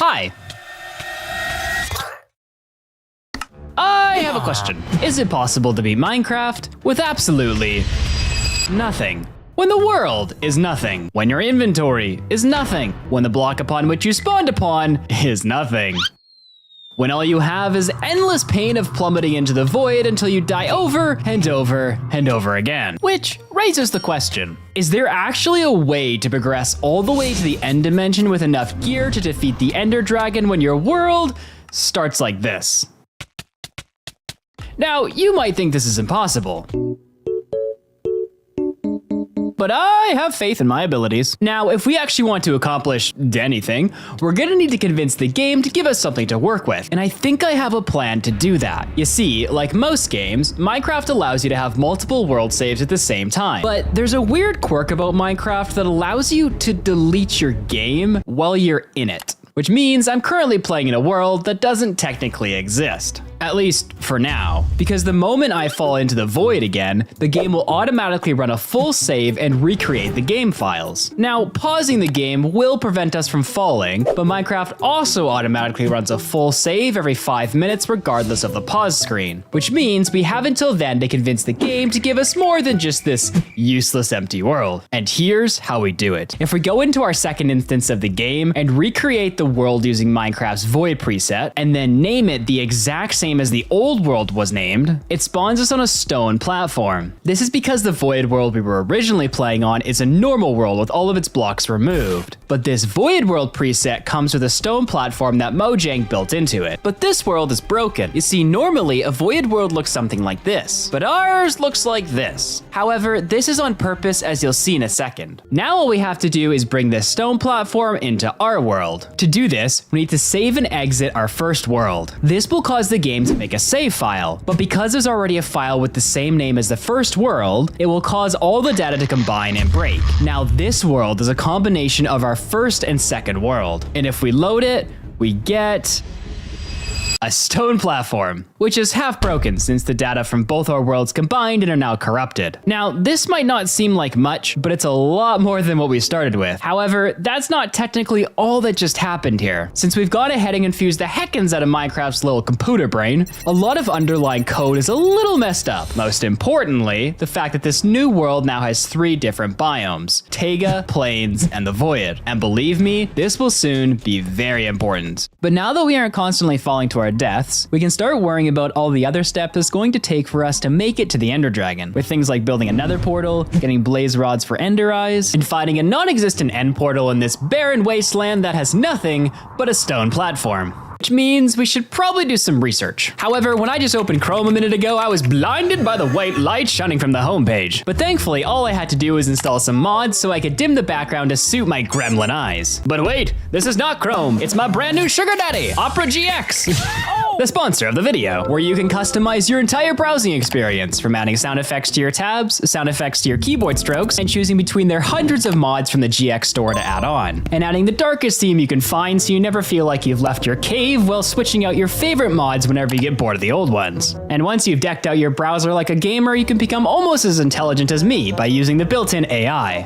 Hi. I have a question. Is it possible to beat Minecraft with absolutely nothing? When the world is nothing, when your inventory is nothing, when the block upon which you spawned upon is nothing. When all you have is endless pain of plummeting into the void until you die over and over and over again. Which raises the question, is there actually a way to progress all the way to the end dimension with enough gear to defeat the Ender Dragon when your world starts like this? Now, you might think this is impossible, but I have faith in my abilities. Now, if we actually want to accomplish anything, we're gonna need to convince the game to give us something to work with, and I think I have a plan to do that. You see, like most games, Minecraft allows you to have multiple world saves at the same time, but there's a weird quirk about Minecraft that allows you to delete your game while you're in it, which means I'm currently playing in a world that doesn't technically exist. At least for now, because the moment I fall into the void again, the game will automatically run a full save and recreate the game files. Now, pausing the game will prevent us from falling, but Minecraft also automatically runs a full save every 5 minutes regardless of the pause screen, which means we have until then to convince the game to give us more than just this useless empty world. And here's how we do it. If we go into our second instance of the game and recreate the world using Minecraft's void preset, and then name it the exact same as the old world was named, it spawns us on a stone platform. This is because the void world we were originally playing on is a normal world with all of its blocks removed. But this void world preset comes with a stone platform that Mojang built into it. But this world is broken. You see, normally a void world looks something like this, but ours looks like this. However, this is on purpose, as you'll see in a second. Now all we have to do is bring this stone platform into our world. To do this, we need to save and exit our first world. This will cause the game to make a save file, but because there's already a file with the same name as the first world, it will cause all the data to combine and break. Now this world is a combination of our first and second world, and if we load it, we get a stone platform, which is half broken since the data from both our worlds combined and are now corrupted. Now, this might not seem like much, but it's a lot more than what we started with. However, that's not technically all that just happened here. Since we've gone ahead and infused the heckins out of Minecraft's little computer brain, a lot of underlying code is a little messed up. Most importantly, the fact that this new world now has 3 different biomes: Taiga, Plains, and the Void. And believe me, this will soon be very important. But now that we aren't constantly falling to our deaths, we can start worrying about all the other steps it's going to take for us to make it to the Ender Dragon, with things like building another portal, getting blaze rods for Ender Eyes, and finding a non-existent end portal in this barren wasteland that has nothing but a stone platform. Which means we should probably do some research. However, when I just opened Chrome a minute ago, I was blinded by the white light shining from the homepage. But thankfully, all I had to do was install some mods so I could dim the background to suit my gremlin eyes. But wait, this is not Chrome. It's my brand new sugar daddy, Opera GX. The sponsor of the video, where you can customize your entire browsing experience, from adding sound effects to your tabs, sound effects to your keyboard strokes, and choosing between their hundreds of mods from the GX store to add on. And adding the darkest theme you can find so you never feel like you've left your cave while switching out your favorite mods whenever you get bored of the old ones. And once you've decked out your browser like a gamer, you can become almost as intelligent as me by using the built-in AI.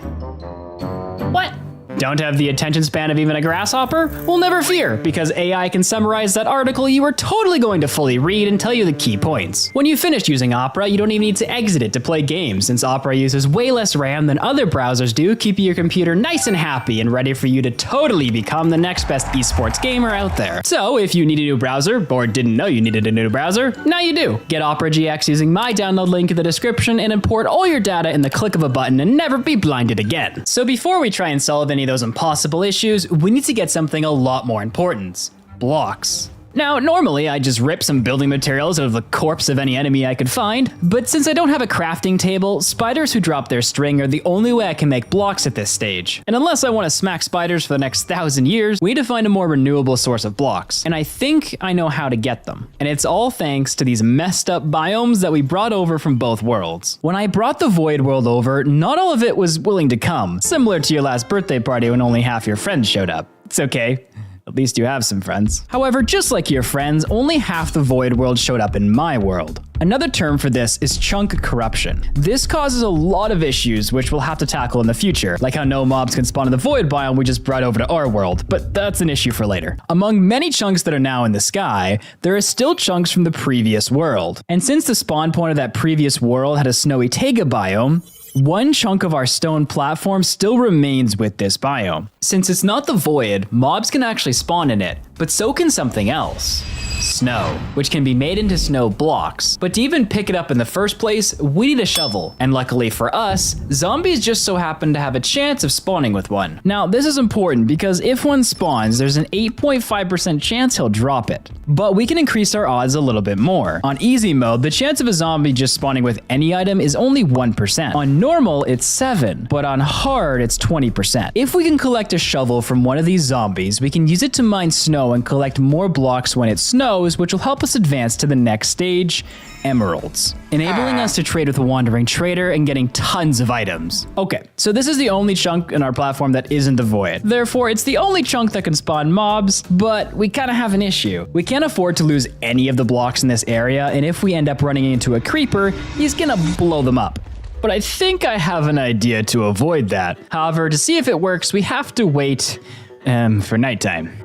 What? Don't have the attention span of even a grasshopper? Well, never fear, because AI can summarize that article you were totally going to fully read and tell you the key points. When you've finished using Opera, you don't even need to exit it to play games, since Opera uses way less RAM than other browsers do, keeping your computer nice and happy and ready for you to totally become the next best esports gamer out there. So if you need a new browser, or didn't know you needed a new browser, now you do. Get Opera GX using my download link in the description and import all your data in the click of a button and never be blinded again. So before we try and solve any of those impossible issues, we need to get something a lot more important: blocks. Now, normally I just rip some building materials out of the corpse of any enemy I could find, but since I don't have a crafting table, spiders who drop their string are the only way I can make blocks at this stage. And unless I want to smack spiders for the next 1,000 years, we need to find a more renewable source of blocks. And I think I know how to get them. And it's all thanks to these messed up biomes that we brought over from both worlds. When I brought the Void world over, not all of it was willing to come, similar to your last birthday party when only half your friends showed up. It's okay. At least you have some friends. However, just like your friends, only half the Void World showed up in my world. Another term for this is chunk corruption. This causes a lot of issues which we'll have to tackle in the future, like how no mobs can spawn in the Void biome we just brought over to our world, but that's an issue for later. Among many chunks that are now in the sky, there are still chunks from the previous world. And since the spawn point of that previous world had a snowy taiga biome, one chunk of our stone platform still remains with this biome. Since it's not the Void, mobs can actually spawn in it, but so can something else. Snow, which can be made into snow blocks. But to even pick it up in the first place, we need a shovel. And luckily for us, zombies just so happen to have a chance of spawning with one. Now, this is important because if one spawns, there's an 8.5% chance he'll drop it. But we can increase our odds a little bit more. On easy mode, the chance of a zombie just spawning with any item is only 1%. On normal, it's 7, but on hard, it's 20%. If we can collect a shovel from one of these zombies, we can use it to mine snow and collect more blocks when it snows, which will help us advance to the next stage, emeralds, enabling us to trade with a wandering trader and getting tons of items. Okay, so this is the only chunk in our platform that isn't the Void. Therefore, it's the only chunk that can spawn mobs, but we kind of have an issue. We can't afford to lose any of the blocks in this area, and if we end up running into a creeper, he's gonna blow them up. But I think I have an idea to avoid that. However, to see if it works, we have to wait for nighttime.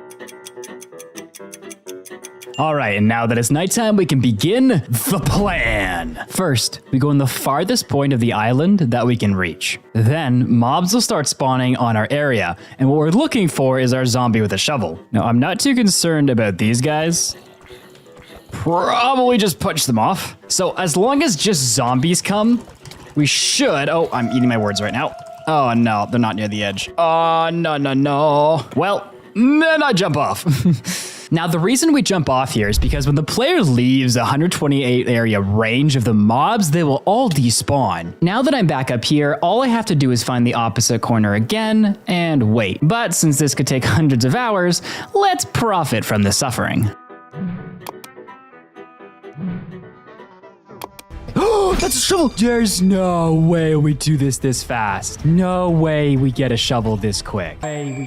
All right, and now that it's nighttime, we can begin the plan. First, we go in the farthest point of the island that we can reach. Then, mobs will start spawning on our area, and what we're looking for is our zombie with a shovel. Now, I'm not too concerned about these guys. Probably just punch them off. So as long as just zombies come, we should... Oh, I'm eating my words right now. Oh, no, they're not near the edge. Oh, no. Well, then I jump off. Now, the reason we jump off here is because when the player leaves the 128 area range of the mobs, they will all despawn. Now that I'm back up here, all I have to do is find the opposite corner again and wait. But since this could take hundreds of hours, let's profit from the suffering. Oh, that's a shovel! There's no way we do this fast. No way we get a shovel this quick. Nathan?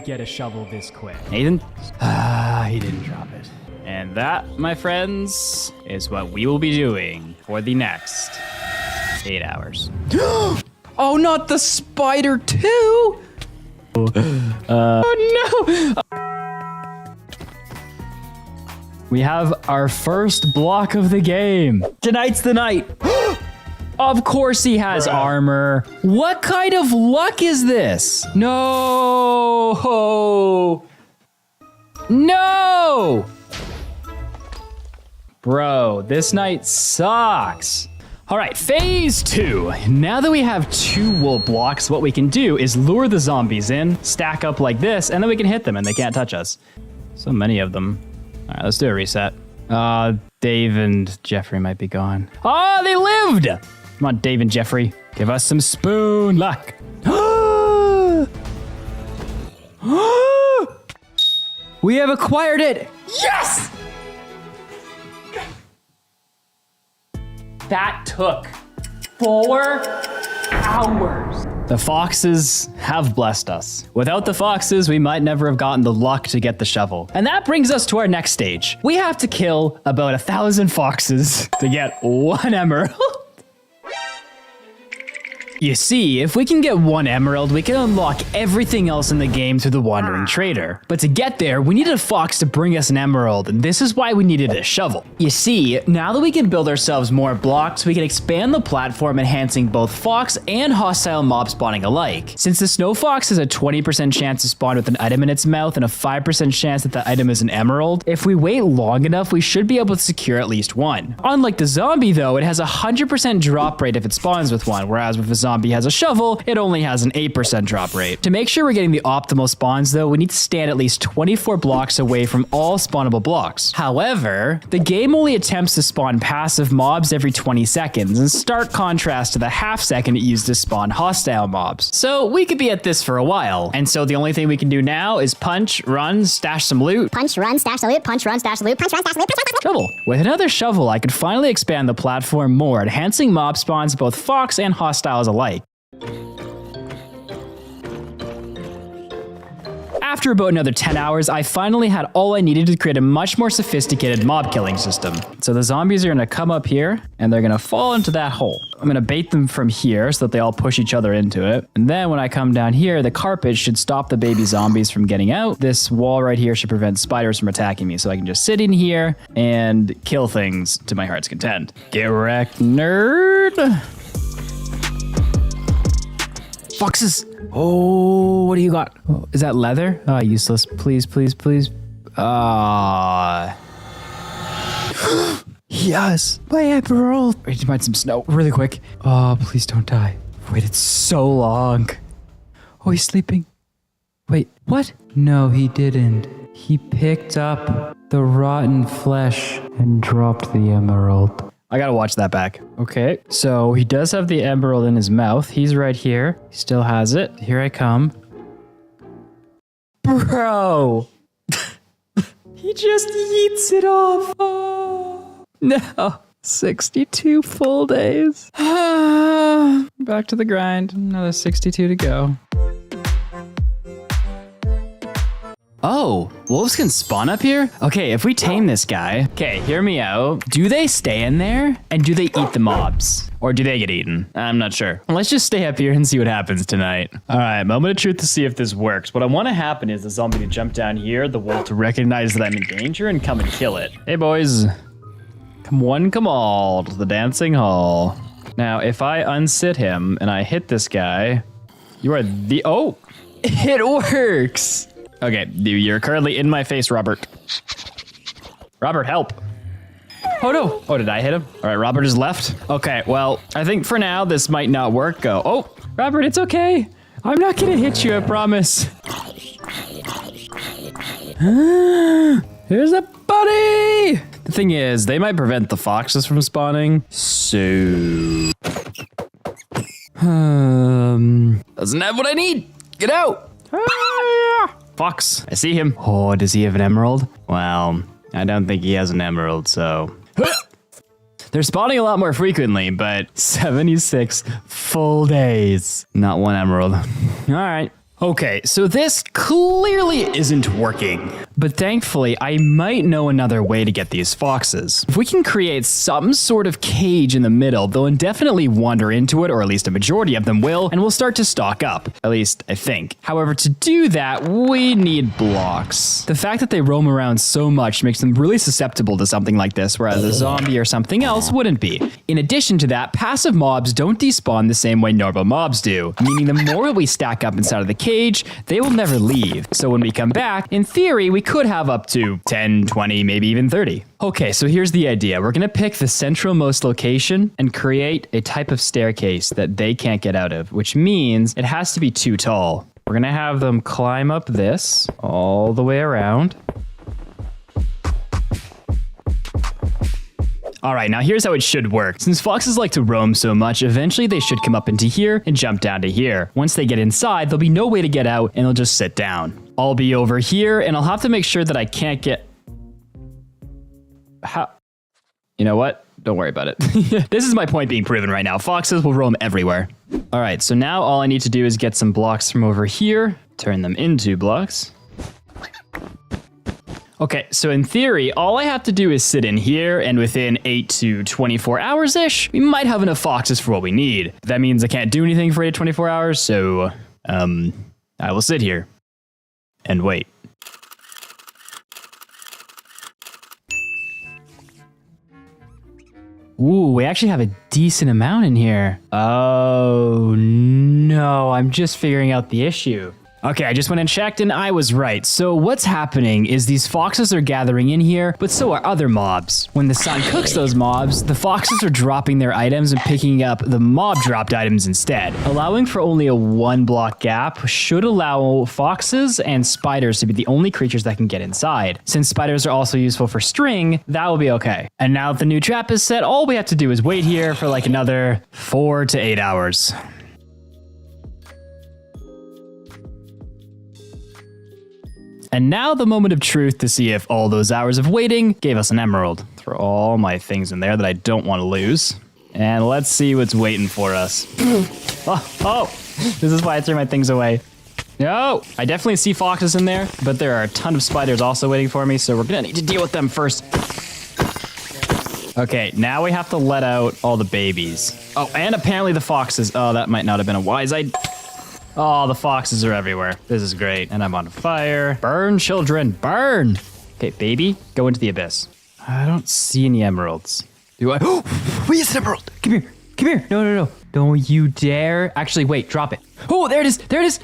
He didn't drop it. And that, my friends, is what we will be doing for the next 8 hours. Oh, not the spider too! Oh no! We have our first block of the game. Tonight's the night. Of course he has armor. What kind of luck is this? No! No! Bro, this night sucks. All right, phase 2. Now that we have 2 wool blocks, what we can do is lure the zombies in, stack up like this, and then we can hit them and they can't touch us. So many of them. All right, let's do a reset. Dave and Jeffrey might be gone. Oh, they lived! Come on, Dave and Jeffrey. Give us some spoon luck. We have acquired it! Yes! That took 4 hours. The foxes have blessed us. Without the foxes, we might never have gotten the luck to get the shovel. And that brings us to our next stage. We have to kill about 1,000 foxes to get 1 emerald. You see, if we can get 1 emerald, we can unlock everything else in the game through the Wandering Trader. But to get there, we needed a fox to bring us an emerald, and this is why we needed a shovel. You see, now that we can build ourselves more blocks, we can expand the platform, enhancing both fox and hostile mob spawning alike. Since the snow fox has a 20% chance to spawn with an item in its mouth and a 5% chance that the item is an emerald, if we wait long enough, we should be able to secure at least 1. Unlike the zombie though, it has a 100% drop rate if it spawns with 1, whereas with a zombie has a shovel, it only has an 8% drop rate. To make sure we're getting the optimal spawns though, we need to stand at least 24 blocks away from all spawnable blocks. However, the game only attempts to spawn passive mobs every 20 seconds, in stark contrast to the half second it used to spawn hostile mobs. So we could be at this for a while. And so the only thing we can do now is punch, run, stash some loot. Punch, run, stash the loot, punch, run, stash the loot, punch, run, stash the loot, punch, run, Shovel. With another shovel, I could finally expand the platform more, enhancing mob spawns both fox and hostiles alike. after about another 10 hours, I finally had all I needed to create a much more sophisticated mob killing system. So the zombies are gonna come up here and they're gonna fall into that hole. I'm gonna bait them from here so that they all push each other into it. And then when I come down here, the carpet should stop the baby zombies from getting out. This wall right here should prevent spiders from attacking me. So I can just sit in here and kill things to my heart's content. Get wrecked, nerd. Foxes. Oh, what do you got? Oh, is that leather? Ah, useless. Please, please, please. Ah. Yes, my emerald. I need to find some snow really quick. Oh, please don't die. I've waited so long. Oh, he's sleeping. Wait, what? No, he didn't. He picked up the rotten flesh and dropped the emerald. I gotta watch that back. Okay, so he does have the emerald in his mouth. He's right here. He still has it. Here I come. Bro! He just yeets it off. Oh. No. 62 full days. Back to the grind. Another 62 to go. Oh, wolves can spawn up here? Okay, if we tame this guy, okay, hear me out. Do they stay in there? And do they eat the mobs? Or do they get eaten? I'm not sure. Let's just stay up here and see what happens tonight. All right, moment of truth to see if this works. What I want to happen is the zombie to jump down here, the wolf to recognize that I'm in danger and come and kill it. Hey, boys. Come one, come all to the dancing hall. Now, if I unsit him and I hit this guy, you are the, oh, it works. Okay, you're currently in my face, Robert. Robert, help. Oh no. Oh, did I hit him? All right, Robert is left. Okay, well, I think for now this might not work. Go. Oh, Robert, it's okay. I'm not gonna hit you, I promise. Here's a buddy. The thing is, they might prevent the foxes from spawning. So, doesn't have what I need. Get out. Fox, I see him. Oh, does he have an emerald? Well, I don't think he has an emerald, so. They're spawning a lot more frequently, but 76 full days. Not one emerald. All right. Okay, so this clearly isn't working, but thankfully I might know another way to get these foxes. If we can create some sort of cage in the middle, they'll indefinitely wander into it, or at least a majority of them will, and we'll start to stock up, at least I think. However, to do that, we need blocks. The fact that they roam around so much makes them really susceptible to something like this, whereas a zombie or something else wouldn't be. In addition to that, passive mobs don't despawn the same way normal mobs do, meaning the more we stack up inside of the cage, they will never leave. So when we come back, in theory, we could have up to 10, 20, maybe even 30. Okay, so here's the idea. We're gonna pick the centralmost location and create a type of staircase that they can't get out of, which means it has to be too tall. We're gonna have them climb up this all the way around. All right, now here's how it should work. Since foxes like to roam so much, eventually they should come up into here and jump down to here. Once they get inside, there'll be no way to get out and they'll just sit down. I'll be over here and I'll have to make sure that I can't get... How? You know what? Don't worry about it. This is my point being proven right now. Foxes will roam everywhere. All right, so now all I need to do is get some blocks from over here, turn them into blocks. Okay, so in theory, all I have to do is sit in here, and within 8 to 24 hours-ish, we might have enough foxes for what we need. That means I can't do anything for 8 to 24 hours, so, I will sit here and wait. Ooh, we actually have a decent amount in here. Oh, no, I'm just figuring out the issue. Okay, I just went and checked and I was right. So what's happening is these foxes are gathering in here, but so are other mobs. When the sun cooks those mobs, the foxes are dropping their items and picking up the mob dropped items instead. Allowing for only a 1 block gap should allow foxes and spiders to be the only creatures that can get inside. Since spiders are also useful for string, that will be okay. And now that the new trap is set, all we have to do is wait here for like another 4 to 8 hours. And now the moment of truth to see if all those hours of waiting gave us an emerald. Throw all my things in there that I don't want to lose. And let's see what's waiting for us. Oh, this is why I threw my things away. No, I definitely see foxes in there, but there are a ton of spiders also waiting for me, so we're gonna need to deal with them first. Okay, now we have to let out all the babies. Oh, and apparently the foxes. Oh, that might not have been a wise idea. Oh, the foxes are everywhere. This is great. And I'm on fire. Burn, children, burn. Okay, baby, go into the abyss. I don't see any emeralds. Do I? Oh, wait, it's an emerald. Come here. Come here. No, no, no. Don't you dare. Actually, wait, drop it. Oh, there it is. There it is.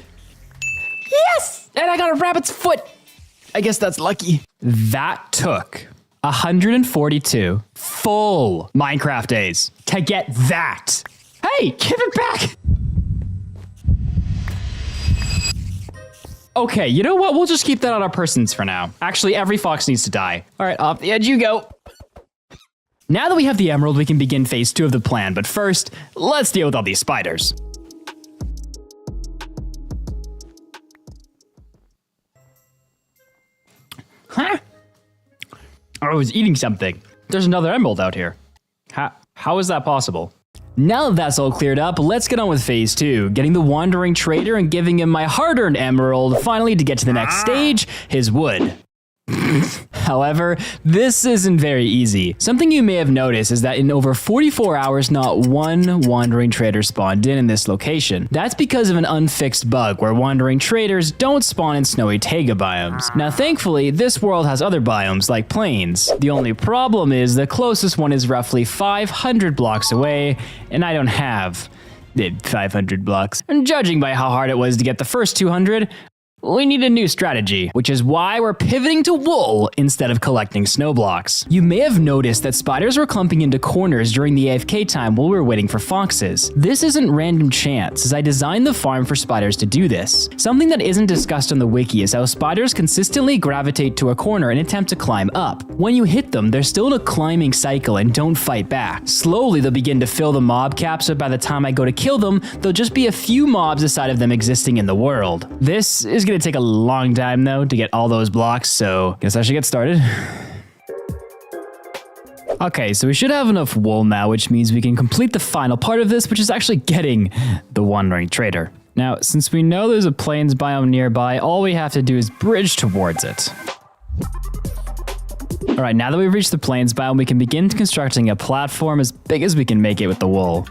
Yes! And I got a rabbit's foot. I guess that's lucky. That took 142 full Minecraft days to get that. Hey, give it back. Okay, you know what? We'll just keep that on our persons for now. Actually, every fox needs to die. All right, off the edge you go. Now that we have the emerald, we can begin phase 2 of the plan. But first, let's deal with all these spiders. Huh? I was eating something. There's another emerald out here. How is that possible? Now that that's all cleared up, let's get on with phase 2, getting the wandering trader and giving him my hard-earned emerald, finally to get to the next stage, his wood. However, this isn't very easy. Something you may have noticed is that in over 44 hours, not one wandering trader spawned in this location. That's because of an unfixed bug where wandering traders don't spawn in snowy taiga biomes. Now, thankfully, this world has other biomes like plains. The only problem is the closest one is roughly 500 blocks away, and I don't have 500 blocks. And judging by how hard it was to get the first 200, we need a new strategy, which is why we're pivoting to wool instead of collecting snow blocks. You may have noticed that spiders were clumping into corners during the AFK time while we were waiting for foxes. This isn't random chance, as I designed the farm for spiders to do this. Something that isn't discussed on the wiki is how spiders consistently gravitate to a corner and attempt to climb up. When you hit them, they're still in a climbing cycle and don't fight back. Slowly, they'll begin to fill the mob cap, so by the time I go to kill them, there'll just be a few mobs aside of them existing in the world. This is gonna take a long time though to get all those blocks, so guess I should get started. Okay, so we should have enough wool now, which means we can complete the final part of this, which is actually getting the wandering trader. Now, since we know there's a plains biome nearby, all we have to do is bridge towards it. All right, now that we've reached the plains biome, we can begin constructing a platform as big as we can make it with the wool.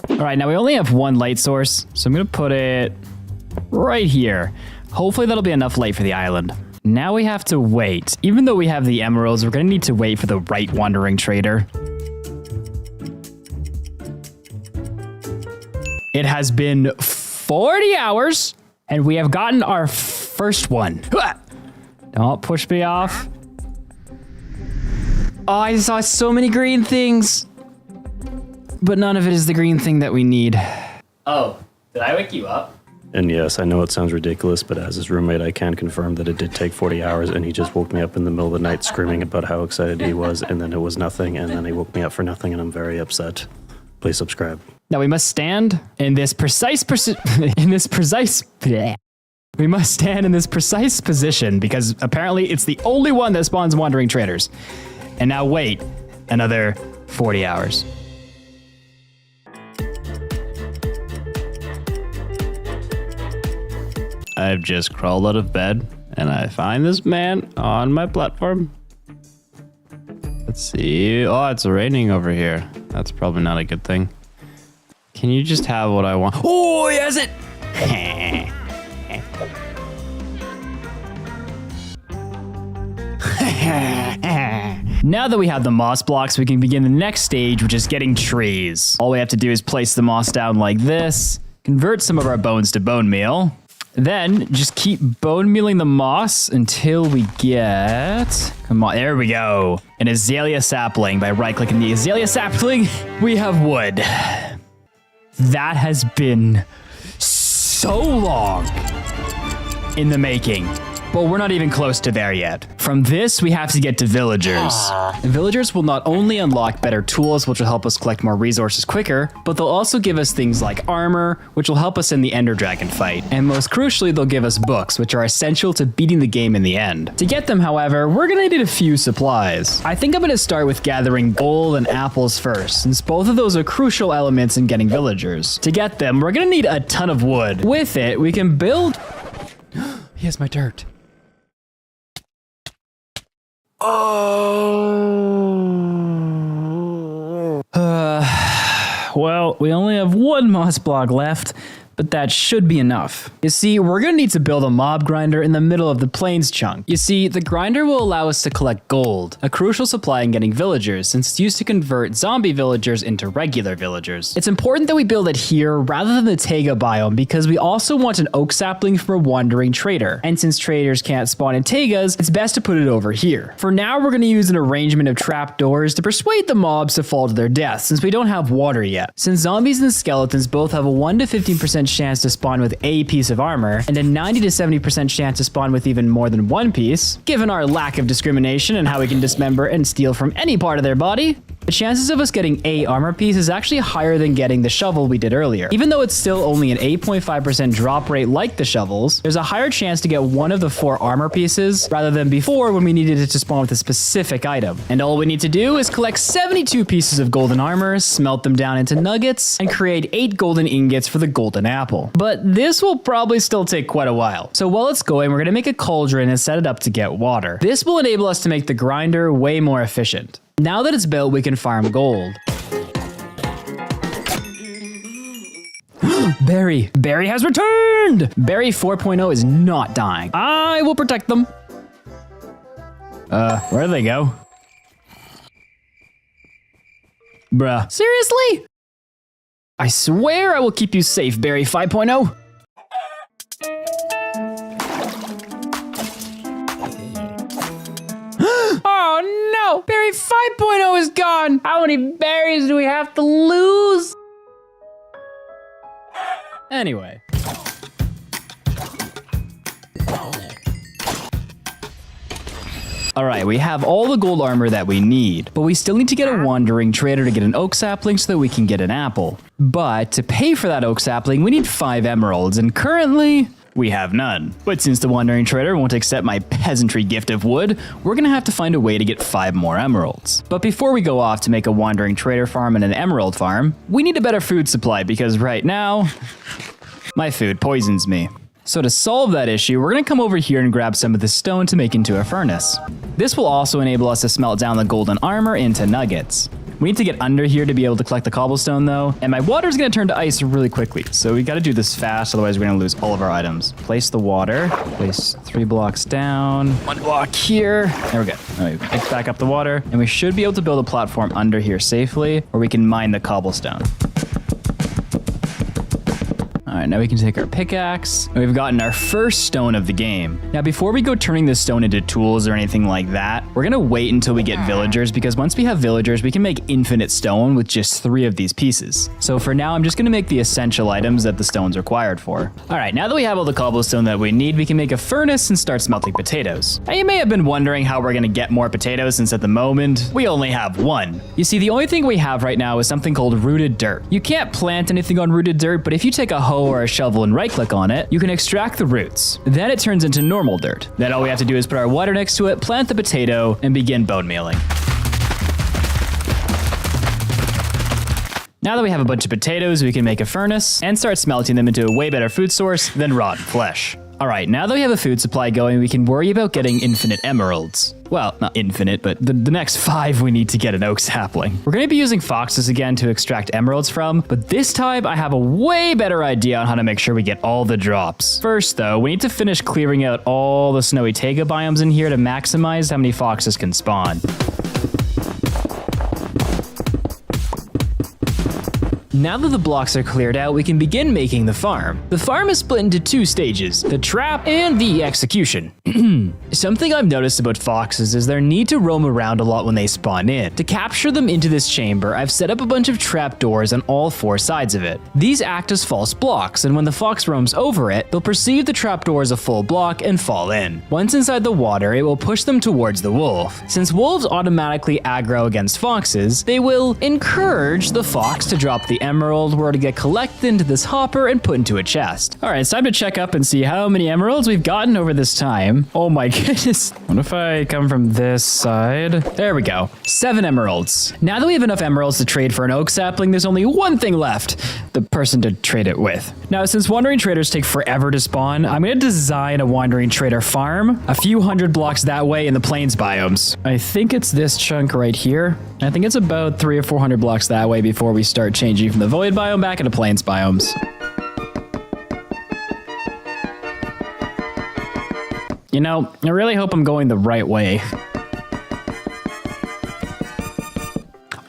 All right, now we only have one light source, so I'm gonna put it right here. Hopefully that'll be enough light for the island. Now we have to wait. Even though we have the emeralds, we're gonna need to wait for the right wandering trader. It has been 40 hours, and we have gotten our first one. Don't push me off. Oh, I saw so many green things. But none of it is the green thing that we need. Oh, did I wake you up? And yes, I know it sounds ridiculous, but as his roommate, I can confirm that it did take 40 hours, and he just woke me up in the middle of the night screaming about how excited he was, and then it was nothing, and then he woke me up for nothing, and I'm very upset. Please subscribe. Now we must stand in this precise We must stand in this precise position because apparently it's the only one that spawns wandering traders. And now wait another 40 hours. I've just crawled out of bed and I find this man on my platform. Let's see. Oh, it's raining over here. That's probably not a good thing. Can you just have what I want? Oh, he has it! Now that we have the moss blocks, we can begin the next stage, which is getting trees. All we have to do is place the moss down like this, convert some of our bones to bone meal, then just keep bone mealing the moss until we get, come on, there we go, an azalea sapling. By right-clicking the azalea sapling, we have wood. That has been so long in the making. But we're not even close to there yet. From this, we have to get to villagers. Villagers will not only unlock better tools, which will help us collect more resources quicker, but they'll also give us things like armor, which will help us in the Ender Dragon fight. And most crucially, they'll give us books, which are essential to beating the game in the end. To get them, however, we're gonna need a few supplies. I think I'm gonna start with gathering gold and apples first, since both of those are crucial elements in getting villagers. To get them, we're gonna need a ton of wood. With it, we can build... Here's my dirt. Well, we only have one moss block left, but that should be enough. You see, we're gonna need to build a mob grinder in the middle of the plains chunk. You see, the grinder will allow us to collect gold, a crucial supply in getting villagers, since it's used to convert zombie villagers into regular villagers. It's important that we build it here rather than the taiga biome because we also want an oak sapling from a wandering trader. And since traders can't spawn in taigas, it's best to put it over here. For now, we're gonna use an arrangement of trapdoors to persuade the mobs to fall to their death, since we don't have water yet. Since zombies and skeletons both have a 1 to 15% chance to spawn with a piece of armor, and a 90 to 70% chance to spawn with even more than one piece, given our lack of discrimination and how we can dismember and steal from any part of their body, the chances of us getting a armor piece is actually higher than getting the shovel we did earlier. Even though it's still only an 8.5% drop rate like the shovels, there's a higher chance to get one of the 4 armor pieces rather than before when we needed it to spawn with a specific item. And all we need to do is collect 72 pieces of golden armor, smelt them down into nuggets, and create 8 golden ingots for the golden apple. But this will probably still take quite a while. So while it's going, we're gonna make a cauldron and set it up to get water. This will enable us to make the grinder way more efficient. Now that it's built, we can farm gold. Barry has returned! Barry 4.0 is not dying. I will protect them. Where'd they go? Bruh. Seriously? I swear I will keep you safe, Barry 5.0. Oh no! Barry 5.0 is gone! How many berries do we have to lose? Anyway. Alright, we have all the gold armor that we need, but we still need to get a wandering trader to get an oak sapling so that we can get an apple. But to pay for that oak sapling, we need 5 emeralds, and currently, we have none. But since the wandering trader won't accept my peasantry gift of wood, we're gonna have to find a way to get 5 more emeralds. But before we go off to make a wandering trader farm and an emerald farm, we need a better food supply because right now, my food poisons me. So to solve that issue, we're gonna come over here and grab some of this stone to make into a furnace. This will also enable us to smelt down the golden armor into nuggets. We need to get under here to be able to collect the cobblestone though, and my water's gonna turn to ice really quickly, so we gotta do this fast, otherwise we're gonna lose all of our items. Place the water, place 3 blocks down, 1 block here. There we go. Now we pick back up the water, and we should be able to build a platform under here safely, where we can mine the cobblestone. All right, now we can take our pickaxe. And we've gotten our first stone of the game. Now, before we go turning this stone into tools or anything like that, we're gonna wait until we get villagers because once we have villagers, we can make infinite stone with just 3 of these pieces. So for now, I'm just gonna make the essential items that the stone's required for. All right, now that we have all the cobblestone that we need, we can make a furnace and start smelting potatoes. Now, you may have been wondering how we're gonna get more potatoes since at the moment, we only have 1. You see, the only thing we have right now is something called rooted dirt. You can't plant anything on rooted dirt, but if you take a hoe or a shovel and right-click on it, you can extract the roots. Then it turns into normal dirt. Then all we have to do is put our water next to it, plant the potato, and begin bone mealing. Now that we have a bunch of potatoes, we can make a furnace and start smelting them into a way better food source than rotten flesh. All right, now that we have a food supply going, we can worry about getting infinite emeralds. Well, not infinite, but the next 5 we need to get an oak sapling. We're gonna be using foxes again to extract emeralds from, but this time I have a way better idea on how to make sure we get all the drops. First though, we need to finish clearing out all the snowy taiga biomes in here to maximize how many foxes can spawn. Now that the blocks are cleared out, we can begin making the farm. The farm is split into 2 stages, the trap and the execution. Something I've noticed about foxes is their need to roam around a lot when they spawn in. To capture them into this chamber, I've set up a bunch of trap doors on all 4 sides of it. These act as false blocks, and when the fox roams over it, they'll perceive the trap door as a full block and fall in. Once inside the water, it will push them towards the wolf. Since wolves automatically aggro against foxes, they will encourage the fox to drop the emerald where to get collected into this hopper and put into a chest. All right, it's time to check up and see how many emeralds we've gotten over this time. Oh my goodness. What if I come from this side? There we go. 7 emeralds. Now that we have enough emeralds to trade for an oak sapling, there's only one thing left. The person to trade it with. Now, since wandering traders take forever to spawn, I'm going to design a wandering trader farm a few hundred blocks that way in the plains biomes. I think it's this chunk right here. I think it's about 300 or 400 blocks that way before we start changing from the void biome back into plains biomes. You know, I really hope I'm going the right way.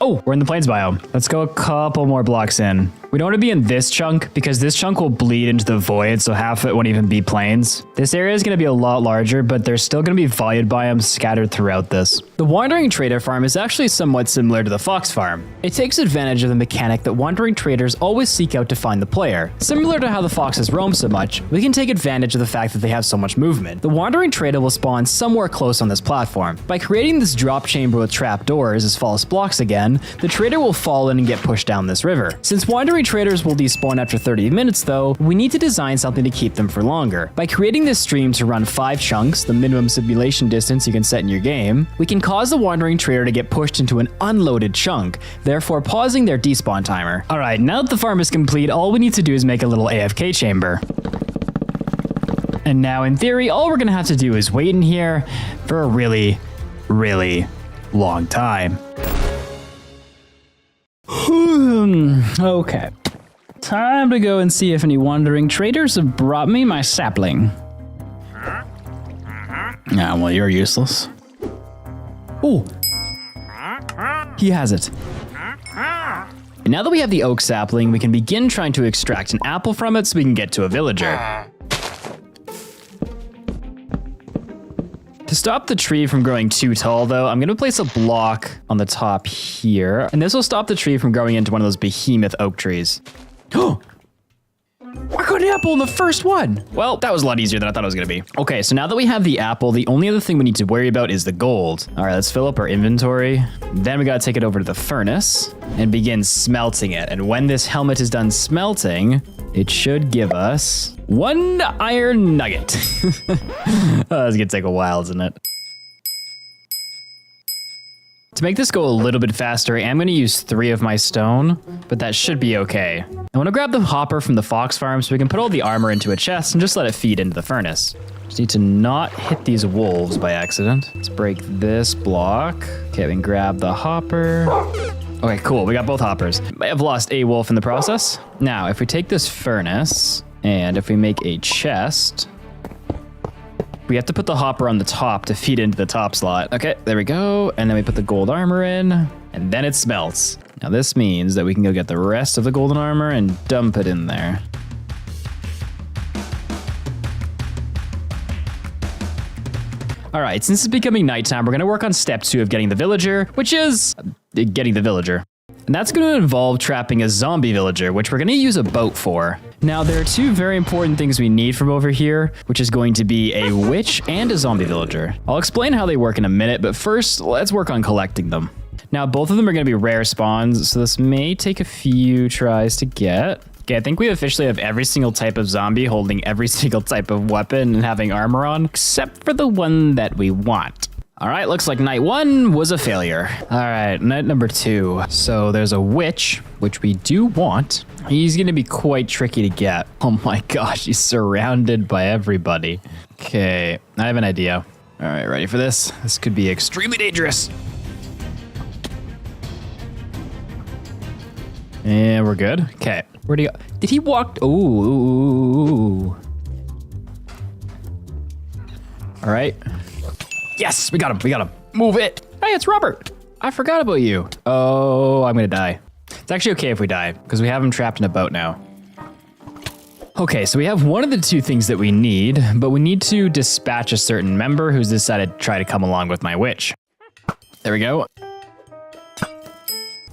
Oh, we're in the plains biome. Let's go a couple more blocks in. We don't want to be in this chunk because this chunk will bleed into the void, so half of it won't even be plains. This area is going to be a lot larger, but there's still going to be void biomes scattered throughout this. The wandering trader farm is actually somewhat similar to the fox farm. It takes advantage of the mechanic that wandering traders always seek out to find the player. Similar to how the foxes roam so much, we can take advantage of the fact that they have so much movement. The wandering trader will spawn somewhere close on this platform. By creating this drop chamber with trap doors as false blocks again, the trader will fall in and get pushed down this river. Since wandering traders will despawn after 30 minutes though, we need to design something to keep them for longer. By creating this stream to run 5 chunks, the minimum simulation distance you can set in your game, we can cause the wandering trader to get pushed into an unloaded chunk, therefore pausing their despawn timer. Alright, now that the farm is complete, all we need to do is make a little AFK chamber. And now in theory, all we're gonna have to do is wait in here for a really, really long time. Okay. Time to go and see if any wandering traders have brought me my sapling. Ah, well, you're useless. Oh! He has it. Now that we have the oak sapling, we can begin trying to extract an apple from it so we can get to a villager. To stop the tree from growing too tall though, I'm gonna place a block on the top here, and this will stop the tree from growing into one of those behemoth oak trees. Oh! I got an apple in the first one! Well, that was a lot easier than I thought it was gonna be. Okay, so now that we have the apple, the only other thing we need to worry about is the gold. All right, let's fill up our inventory. Then we gotta take it over to the furnace and begin smelting it. And when this helmet is done smelting, it should give us 1 iron nugget. Oh, that's gonna take a while, isn't it? To make this go a little bit faster, I am going to use 3 of my stone, but that should be okay. I want to grab the hopper from the fox farm so we can put all the armor into a chest and just let it feed into the furnace. Just need to not hit these wolves by accident. Let's break this block. Okay, we can grab the hopper. Okay, cool, we got both hoppers. Might have lost a wolf in the process. Now, if we take this furnace and if we make a chest, we have to put the hopper on the top to feed into the top slot. Okay, there we go. And then we put the gold armor in, and then it smelts. Now this means that we can go get the rest of the golden armor and dump it in there. All right, since it's becoming nighttime, we're gonna work on step 2 of getting the villager, which is getting the villager. And that's going to involve trapping a zombie villager, which we're going to use a boat for. Now, there are 2 very important things we need from over here, which is going to be a witch and a zombie villager. I'll explain how they work in a minute, but first, let's work on collecting them. Now, both of them are going to be rare spawns, so this may take a few tries to get. Okay, I think we officially have every single type of zombie holding every single type of weapon and having armor on, except for the one that we want. All right, looks like night 1 was a failure. All right, night number 2. So there's a witch, which we do want. He's gonna be quite tricky to get. Oh my gosh, he's surrounded by everybody. Okay, I have an idea. All right, ready for this? This could be extremely dangerous. And we're good. Okay, where'd he go? Did he walk? Ooh. All right. Yes, we got him. Move it. Hey, it's Robert. I forgot about you. Oh, I'm gonna die. It's actually okay if we die, because we have him trapped in a boat now. Okay, so we have one of the two things that we need, but we need to dispatch a certain member who's decided to try to come along with my witch. There we go.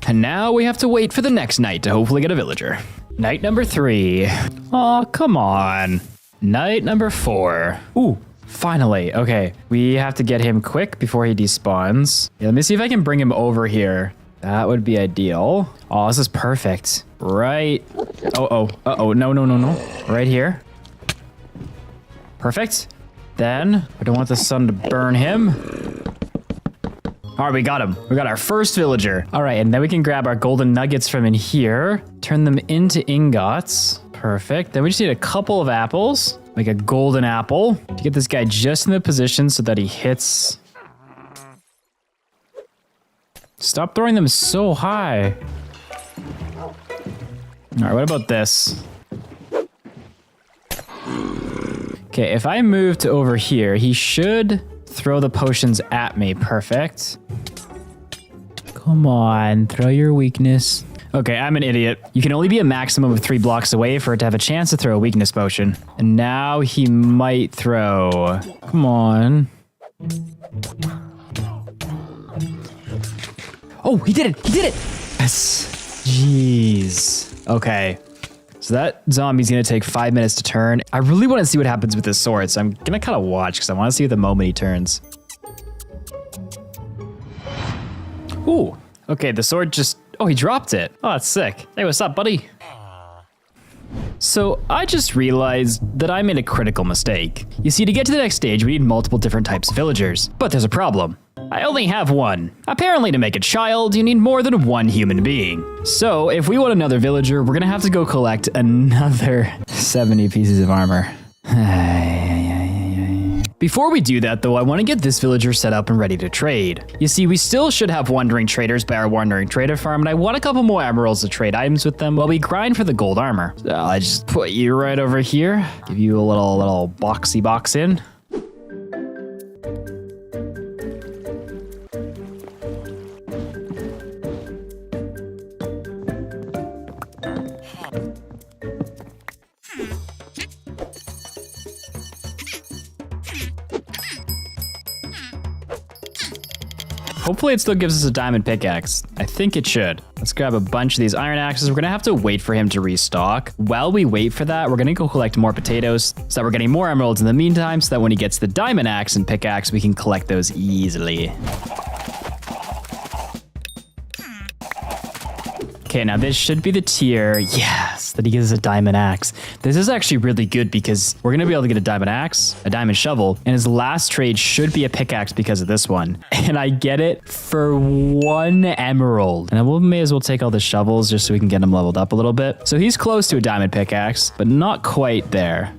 And now we have to wait for the next night to hopefully get a villager. Night number 3. Aw, come on. Night number 4. Ooh, finally. Okay, we have to get him quick before he despawns. Yeah, let me see if I can bring him over here. That would be ideal. Oh, this is perfect. Right. Uh-oh, no. Right here. Perfect. Then, I don't want the sun to burn him. All right, we got him. We got our first villager. All right, and then we can grab our golden nuggets from in here, turn them into ingots. Perfect. Then we just need a couple of apples, like a golden apple, to get this guy just in the position so that he hits. Stop throwing them so high. All right, what about this? Okay, if I move to over here, he should throw the potions at me. Perfect. Come on, throw your weakness. Okay, I'm an idiot. You can only be a maximum of 3 blocks away for it to have a chance to throw a weakness potion. And now he might throw. Come on. Oh, he did it! He did it! Yes. Jeez. Okay. So that zombie's gonna take 5 minutes to turn. I really want to see what happens with this sword, so I'm gonna kind of watch because I want to see the moment he turns. Ooh. Okay, the sword just... Oh, he dropped it. Oh, that's sick. Hey, what's up, buddy? So I just realized that I made a critical mistake. You see, to get to the next stage, we need multiple different types of villagers. But there's a problem. I only have one. Apparently, to make a child, you need more than one human being. So if we want another villager, we're gonna have to go collect another 70 pieces of armor. Before we do that though, I want to get this villager set up and ready to trade. You see, we still should have wandering traders by our wandering trader farm, and I want a couple more emeralds to trade items with them while we grind for the gold armor. So I just put you right over here, give you a little boxy box in. Hopefully it still gives us a diamond pickaxe. I think it should. Let's grab a bunch of these iron axes. We're gonna have to wait for him to restock. While we wait for that, we're gonna go collect more potatoes so that we're getting more emeralds in the meantime, so that when he gets the diamond axe and pickaxe, we can collect those easily. Okay, now this should be the tier, yes, that he gives us a diamond axe. This is actually really good because we're gonna be able to get a diamond axe, a diamond shovel, and his last trade should be a pickaxe because of this one. And I get it for 1 emerald. And we may as well take all the shovels just so we can get him leveled up a little bit. So he's close to a diamond pickaxe, but not quite there.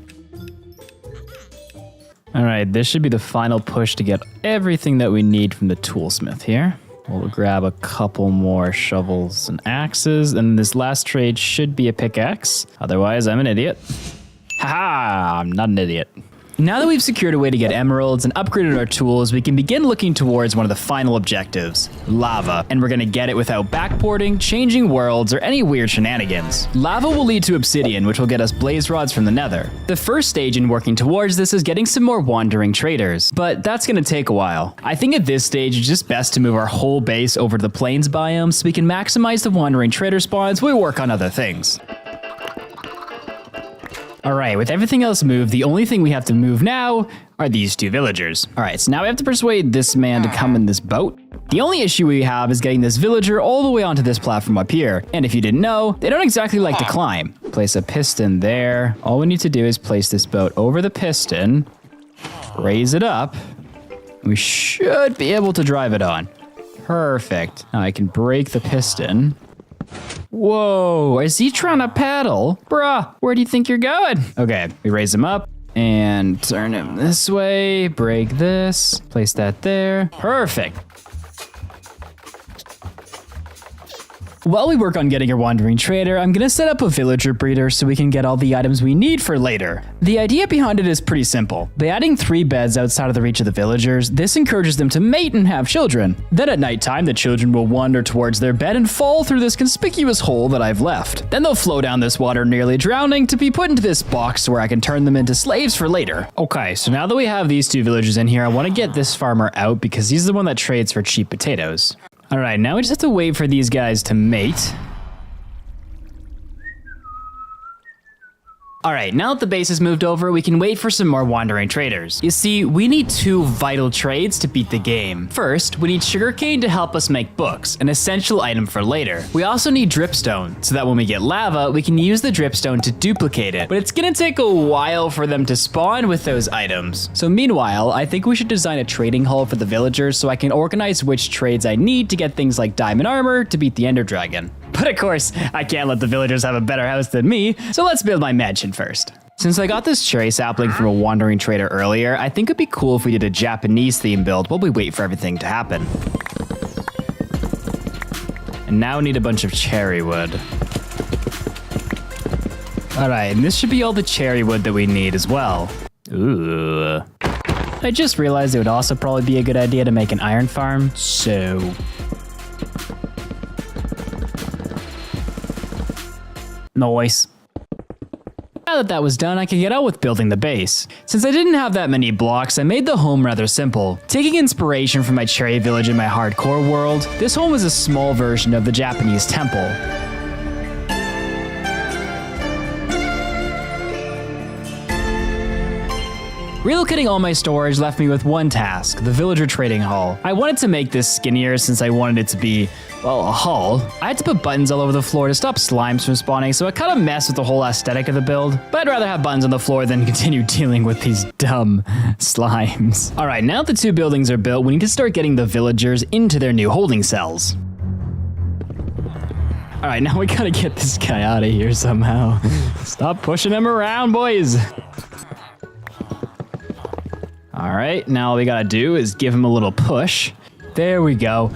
All right, this should be the final push to get everything that we need from the toolsmith here. We'll grab a couple more shovels and axes, and this last trade should be a pickaxe. Otherwise, I'm an idiot. Haha, I'm not an idiot. Now that we've secured a way to get emeralds and upgraded our tools, we can begin looking towards one of the final objectives, lava. And we're gonna get it without backporting, changing worlds, or any weird shenanigans. Lava will lead to obsidian, which will get us blaze rods from the nether. The first stage in working towards this is getting some more wandering traders, but that's gonna take a while. I think at this stage, it's just best to move our whole base over to the plains biome so we can maximize the wandering trader spawns while we work on other things. All right, with everything else moved, the only thing we have to move now are these 2 villagers. All right, so now we have to persuade this man to come in this boat. The only issue we have is getting this villager all the way onto this platform up here. And if you didn't know, they don't exactly like to climb. Place a piston there. All we need to do is place this boat over the piston, raise it up. We should be able to drive it on. Perfect. Now I can break the piston. Whoa, is he trying to paddle? Bruh, where do you think you're going? Okay, we raise him up and turn him this way, break this, place that there. Perfect. While we work on getting a wandering trader, I'm gonna set up a villager breeder so we can get all the items we need for later. The idea behind it is pretty simple. By adding 3 beds outside of the reach of the villagers, this encourages them to mate and have children. Then at nighttime, the children will wander towards their bed and fall through this conspicuous hole that I've left. Then they'll flow down this water nearly drowning to be put into this box where I can turn them into slaves for later. Okay, so now that we have these 2 villagers in here, I want to get this farmer out because he's the one that trades for cheap potatoes. All right, now we just have to wait for these guys to mate. All right, now that the base has moved over, we can wait for some more wandering traders. You see, we need 2 vital trades to beat the game. First, we need sugarcane to help us make books, an essential item for later. We also need dripstone, so that when we get lava, we can use the dripstone to duplicate it. But it's gonna take a while for them to spawn with those items. So meanwhile, I think we should design a trading hall for the villagers so I can organize which trades I need to get things like diamond armor to beat the Ender Dragon. But of course, I can't let the villagers have a better house than me, so let's build my mansion first. Since I got this cherry sapling from a wandering trader earlier, I think it'd be cool if we did a Japanese theme build while we wait for everything to happen. And now we need a bunch of cherry wood. All right, and this should be all the cherry wood that we need as well. Ooh. I just realized it would also probably be a good idea to make an iron farm, so... Nice. Now that that was done, I could get out with building the base. Since I didn't have that many blocks, I made the home rather simple. Taking inspiration from my cherry village in my hardcore world, this home is a small version of the Japanese temple. Relocating all my storage left me with one task, the villager trading hall. I wanted to make this skinnier since I wanted it to be, well, a hall. I had to put buttons all over the floor to stop slimes from spawning, so it kind of messed with the whole aesthetic of the build. But I'd rather have buttons on the floor than continue dealing with these dumb slimes. All right, now that the 2 buildings are built, we need to start getting the villagers into their new holding cells. All right, now we gotta get this guy out of here somehow. Stop pushing him around, boys. All right, now all we gotta do is give him a little push. There we go.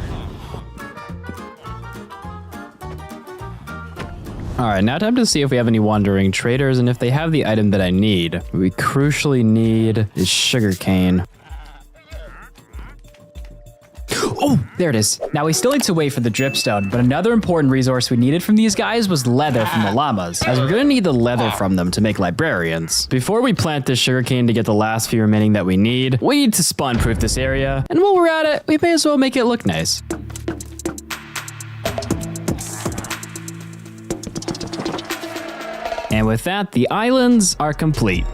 All right, now time to see if we have any wandering traders and if they have the item that I need. What we crucially need is sugarcane. Oh, there it is. Now we still need to wait for the dripstone, but another important resource we needed from these guys was leather from the llamas, as we're gonna need the leather from them to make librarians. Before we plant this sugarcane to get the last few remaining that we need to spawn proof this area, and while we're at it, we may as well make it look nice. And with that, the islands are complete.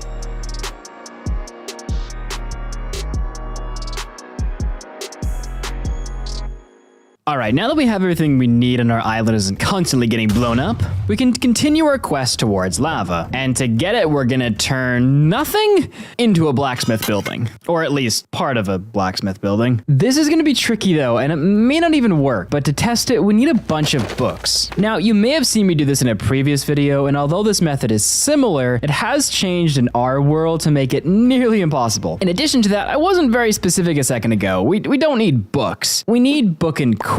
All right, now that we have everything we need and our island isn't constantly getting blown up, we can continue our quest towards lava. And to get it, we're gonna turn nothing into a blacksmith building. Or at least part of a blacksmith building. This is gonna be tricky though, and it may not even work, but to test it, we need a bunch of books. Now, you may have seen me do this in a previous video, and although this method is similar, it has changed in our world to make it nearly impossible. In addition to that, I wasn't very specific a second ago. We don't need books. We need book and quills.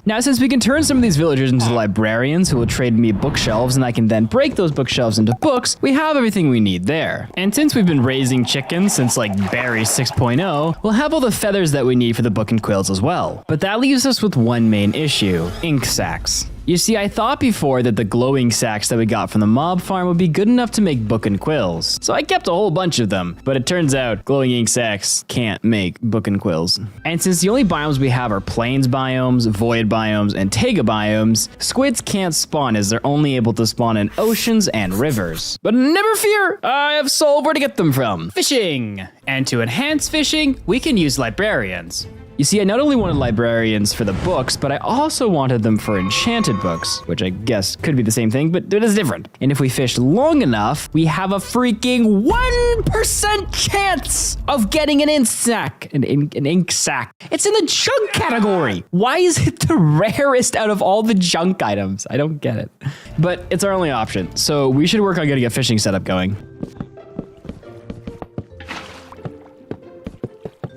Now, since we can turn some of these villagers into librarians who will trade me bookshelves and I can then break those bookshelves into books, we have everything we need there. And since we've been raising chickens since like Barry 6.0, we'll have all the feathers that we need for the book and quills as well. But that leaves us with one main issue: ink sacks. You see, I thought before that the glowing sacks that we got from the mob farm would be good enough to make book and quills. So I kept a whole bunch of them, but it turns out glowing ink sacks can't make book and quills. And since the only biomes we have are plains biomes, void biomes, and taiga biomes, squids can't spawn as they're only able to spawn in oceans and rivers. But never fear, I have solved where to get them from: fishing. And to enhance fishing, we can use librarians. You see, I not only wanted librarians for the books, but I also wanted them for enchanted books, which I guess could be the same thing, but it is different. And if we fish long enough, we have a freaking 1% chance of getting an ink sack. An ink sack. It's in the junk category. Why is it the rarest out of all the junk items? I don't get it. But it's our only option, so we should work on getting a fishing setup going.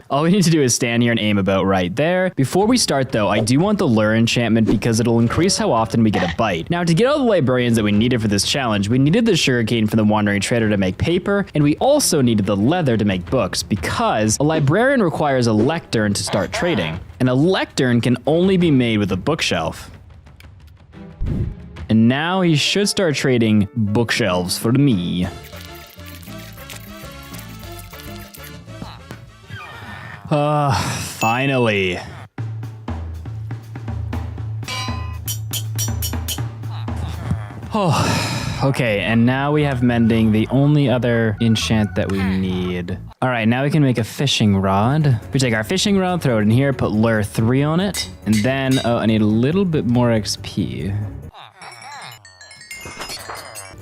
All we need to do is stand here and aim about right there. Before we start though, I do want the lure enchantment because it'll increase how often we get a bite. Now to get all the librarians that we needed for this challenge, we needed the sugarcane from the wandering trader to make paper, and we also needed the leather to make books because a librarian requires a lectern to start trading, and a lectern can only be made with a bookshelf. And now he should start trading bookshelves for me. Finally. Oh, okay, and now we have mending, the only other enchant that we need. All right, now we can make a fishing rod. We take our fishing rod, throw it in here, put lure 3 on it, and then, oh, I need a little bit more XP.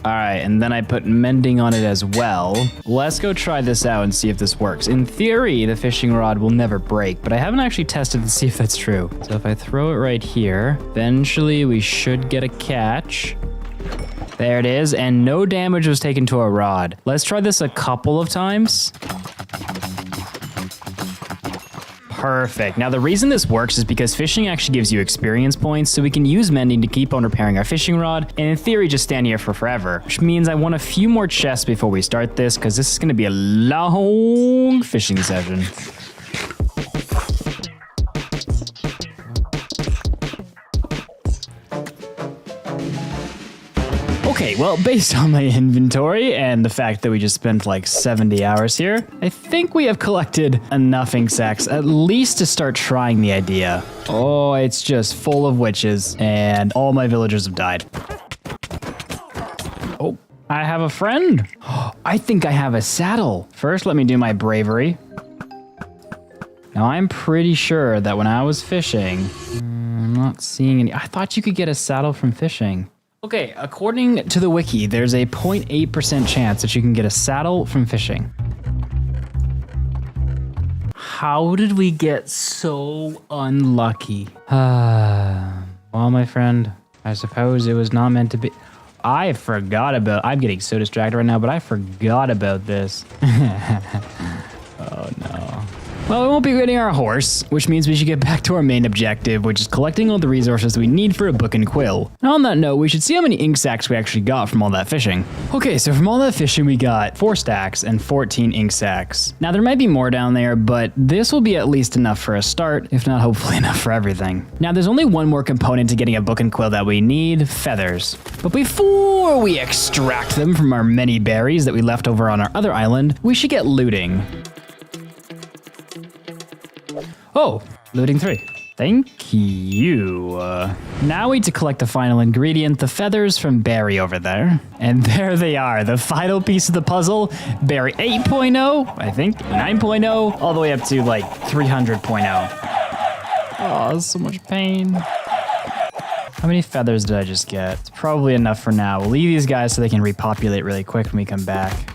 All right, and then I put mending on it as well. Let's go try this out and see if this works. In theory, the fishing rod will never break, but I haven't actually tested to see if that's true. So if I throw it right here, eventually we should get a catch. There it is, and no damage was taken to our rod. Let's try this a couple of times. Perfect. Now the reason this works is because fishing actually gives you experience points, so we can use mending to keep on repairing our fishing rod, and in theory just stand here for forever, which means I want a few more chests before we start this, because this is going to be a long fishing session. Okay, well, based on my inventory and the fact that we just spent like 70 hours here, I think we have collected enough ink sacks, at least to start trying the idea. Oh, it's just full of witches, and all my villagers have died. Oh, I have a friend. I think I have a saddle. First, let me do my bravery. Now, I'm pretty sure that when I was fishing, I'm not seeing any. I thought you could get a saddle from fishing. Okay, according to the wiki, there's a 0.8% chance that you can get a saddle from fishing. How did we get so unlucky? Well, my friend, I suppose it was not meant to be. I forgot about, I'm getting so distracted right now, but I forgot about this. Oh no. Well, we won't be getting our horse, which means we should get back to our main objective, which is collecting all the resources we need for a book and quill. Now on that note, we should see how many ink sacks we actually got from all that fishing. Okay, so from all that fishing, we got 4 stacks and 14 ink sacks. Now there might be more down there, but this will be at least enough for a start, if not hopefully enough for everything. Now there's only one more component to getting a book and quill that we need, feathers. But before we extract them from our many berries that we left over on our other island, we should get looting. Oh, looting 3. Thank you. Now we need to collect the final ingredient, the feathers from Barry over there. And there they are, the final piece of the puzzle. Barry 8.0, I think, 9.0, all the way up to like 300.0. Oh, so much pain. How many feathers did I just get? It's probably enough for now. We'll leave these guys so they can repopulate really quick when we come back.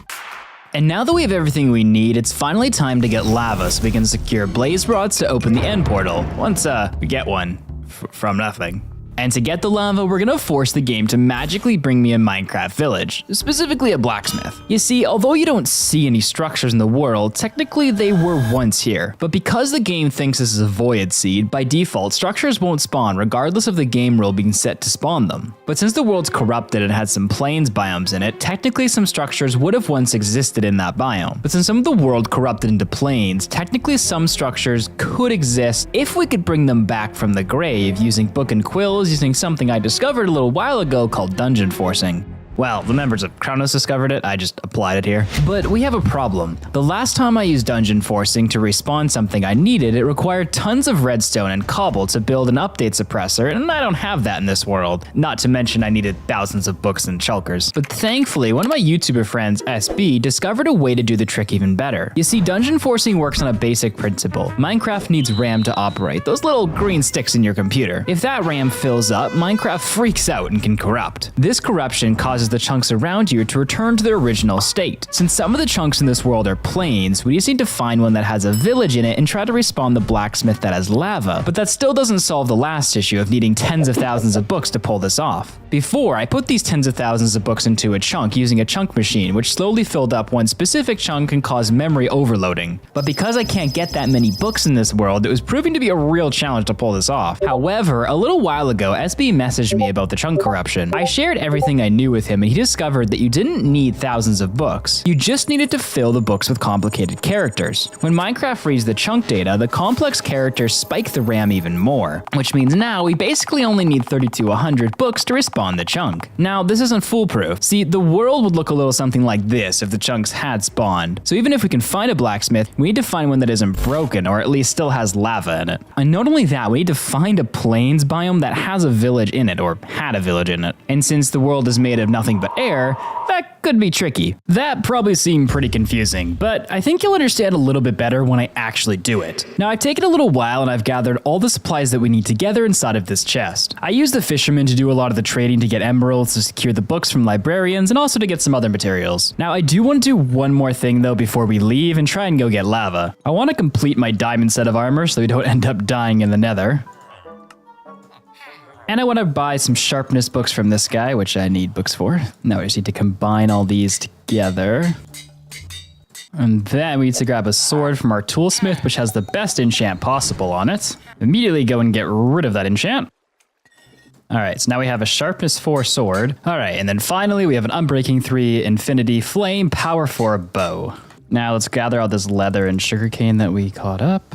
And now that we have everything we need, it's finally time to get lava so we can secure blaze rods to open the end portal, once we get one from nothing. And to get the lava, we're gonna force the game to magically bring me a Minecraft village, specifically a blacksmith. You see, although you don't see any structures in the world, technically they were once here. But because the game thinks this is a void seed, by default, structures won't spawn regardless of the game rule being set to spawn them. But since the world's corrupted and had some plains biomes in it, technically some structures would have once existed in that biome. But since some of the world corrupted into plains, technically some structures could exist if we could bring them back from the grave using book and quills, using something I discovered a little while ago called dungeon forcing. Well, the members of Kronos discovered it, I just applied it here. But we have a problem. The last time I used dungeon forcing to respawn something I needed, it required tons of redstone and cobble to build an update suppressor, and I don't have that in this world. Not to mention I needed thousands of books and shulkers. But thankfully, one of my YouTuber friends, SB, discovered a way to do the trick even better. You see, dungeon forcing works on a basic principle. Minecraft needs RAM to operate, those little green sticks in your computer. If that RAM fills up, Minecraft freaks out and can corrupt. This corruption causes causes the chunks around you to return to their original state. Since some of the chunks in this world are plains, we just need to find one that has a village in it and try to respawn the blacksmith that has lava. But that still doesn't solve the last issue of needing tens of thousands of books to pull this off. Before, I put these tens of thousands of books into a chunk using a chunk machine, which slowly filled up one specific chunk and caused memory overloading. But because I can't get that many books in this world, it was proving to be a real challenge to pull this off. However, a little while ago, SB messaged me about the chunk corruption. I shared everything I knew with him, and he discovered that you didn't need thousands of books. You just needed to fill the books with complicated characters. When Minecraft reads the chunk data, the complex characters spike the RAM even more, which means now we basically only need 30 to 100 books to respawn the chunk. Now, this isn't foolproof. See, the world would look a little something like this if the chunks had spawned. So even if we can find a blacksmith, we need to find one that isn't broken, or at least still has lava in it. And not only that, we need to find a plains biome that has a village in it, or had a village in it. And since the world is made of nothing but air, that could be tricky. That probably seemed pretty confusing, but I think you'll understand a little bit better when I actually do it. Now, I've taken a little while and I've gathered all the supplies that we need together inside of this chest. I used the fisherman to do a lot of the trading to get emeralds, to secure the books from librarians, and also to get some other materials. Now, I do want to do one more thing though before we leave and try and go get lava. I want to complete my diamond set of armor so we don't end up dying in the nether. And I want to buy some sharpness books from this guy, which I need books for. Now I just need to combine all these together. And then we need to grab a sword from our toolsmith, which has the best enchant possible on it. Immediately go and get rid of that enchant. All right, so now we have a sharpness 4 sword. All right, and then finally we have an unbreaking 3 infinity flame power 4 bow. Now let's gather all this leather and sugarcane that we caught up.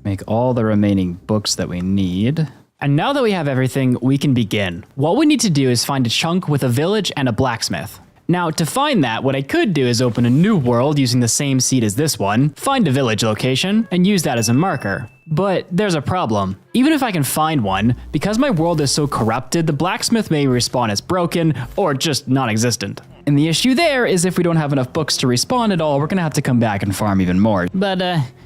Make all the remaining books that we need. And now that we have everything, we can begin. What we need to do is find a chunk with a village and a blacksmith. Now, to find that, what I could do is open a new world using the same seed as this one, find a village location, and use that as a marker. But there's a problem. Even if I can find one, because my world is so corrupted, the blacksmith may respawn as broken or just non-existent. And the issue there is if we don't have enough books to respawn at all, we're gonna have to come back and farm even more. But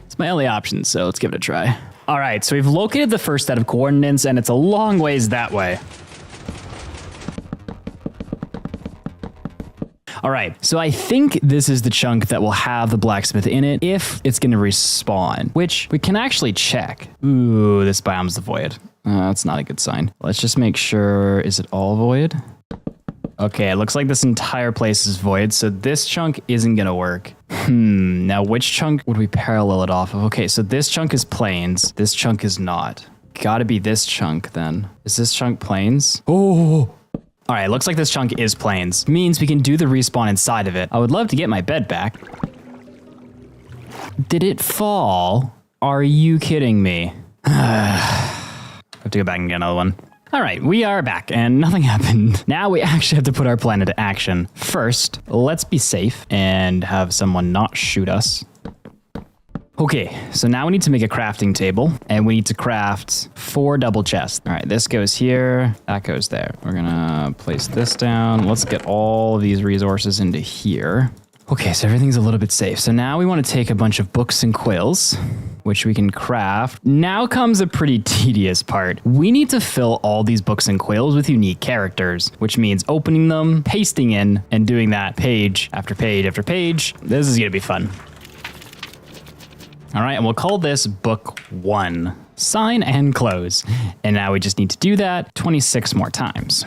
it's my only option, so let's give it a try. All right, so we've located the first set of coordinates, and it's a long ways that way. All right, so I think this is the chunk that will have the blacksmith in it if it's gonna respawn, which we can actually check. Ooh, this biome's the void. That's not a good sign. Let's just make sure, is it all void? Okay, it looks like this entire place is void, so this chunk isn't gonna work. Now which chunk would we parallel it off of? Okay, so this chunk is plains, this chunk is not. Gotta be this chunk then. Is this chunk plains? Oh! All right, looks like this chunk is plains. Means we can do the respawn inside of it. I would love to get my bed back. Did it fall? Are you kidding me? I have to go back and get another one. All right, we are back and nothing happened. Now we actually have to put our plan into action. First, let's be safe and have someone not shoot us. Okay, so now we need to make a crafting table and we need to craft 4 double chests. All right, this goes here, that goes there. We're gonna place this down. Let's get all of these resources into here. Okay, so everything's a little bit safe. So now we want to take a bunch of books and quills, which we can craft. Now comes a pretty tedious part. We need to fill all these books and quills with unique characters, which means opening them, pasting in, and doing that page after page after page. This is gonna be fun. All right, and we'll call this book 1. Sign and close. And now we just need to do that 26 more times.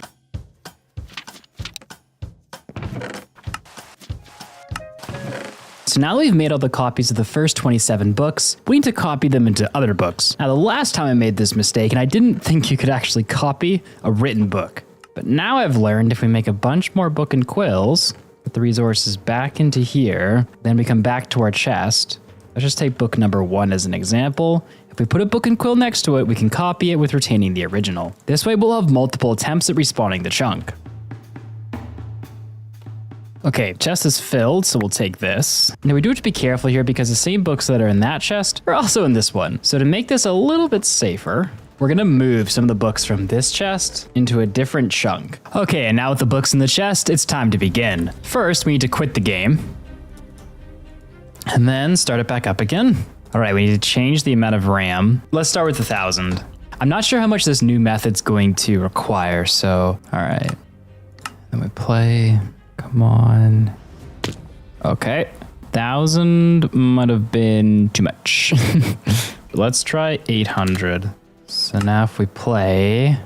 So now that we've made all the copies of the first 27 books, we need to copy them into other books. Now, the last time I made this mistake, and I didn't think you could actually copy a written book. But now I've learned if we make a bunch more book and quills, put the resources back into here, then we come back to our chest. Let's just take book number 1 as an example. If we put a book and quill next to it, we can copy it with retaining the original. This way we'll have multiple attempts at respawning the chunk. Okay, chest is filled, so we'll take this. Now we do have to be careful here because the same books that are in that chest are also in this one. So to make this a little bit safer, we're gonna move some of the books from this chest into a different chunk. Okay, and now with the books in the chest, it's time to begin. First, we need to quit the game. And then start it back up again. All right, we need to change the amount of RAM. Let's start with 1,000. I'm not sure how much this new method's going to require, so all right. Then we play. Come on. Okay. 1,000 might have been too much. Let's try 800. So now if we play...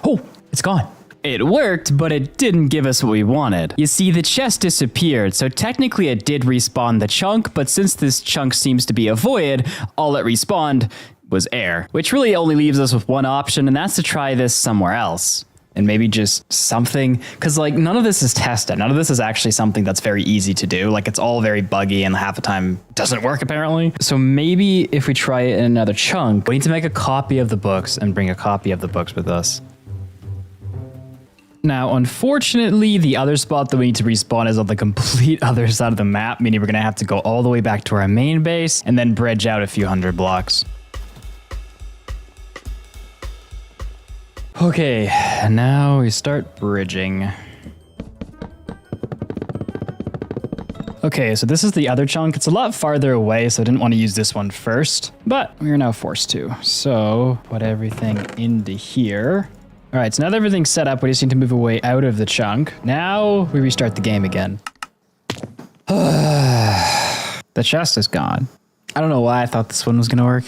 Oh, it's gone. It worked, but it didn't give us what we wanted. You see, the chest disappeared, so technically it did respawn the chunk, but since this chunk seems to be a void, all it respawned was air, which really only leaves us with one option, and that's to try this somewhere else. And maybe just something, because like none of this is tested. None of this is actually something that's very easy to do. Like it's all very buggy and half the time doesn't work apparently. So maybe if we try it in another chunk, we need to make a copy of the books and bring a copy of the books with us. Now, unfortunately, the other spot that we need to respawn is on the complete other side of the map, meaning we're gonna have to go all the way back to our main base and then bridge out a few hundred blocks. Okay, now we start bridging. Okay, so this is the other chunk. It's a lot farther away, so I didn't want to use this one first, but we are now forced to. So put everything into here. All right, so now that everything's set up, we just need to move away out of the chunk. Now we restart the game again. The chest is gone. I don't know why I thought this one was gonna work.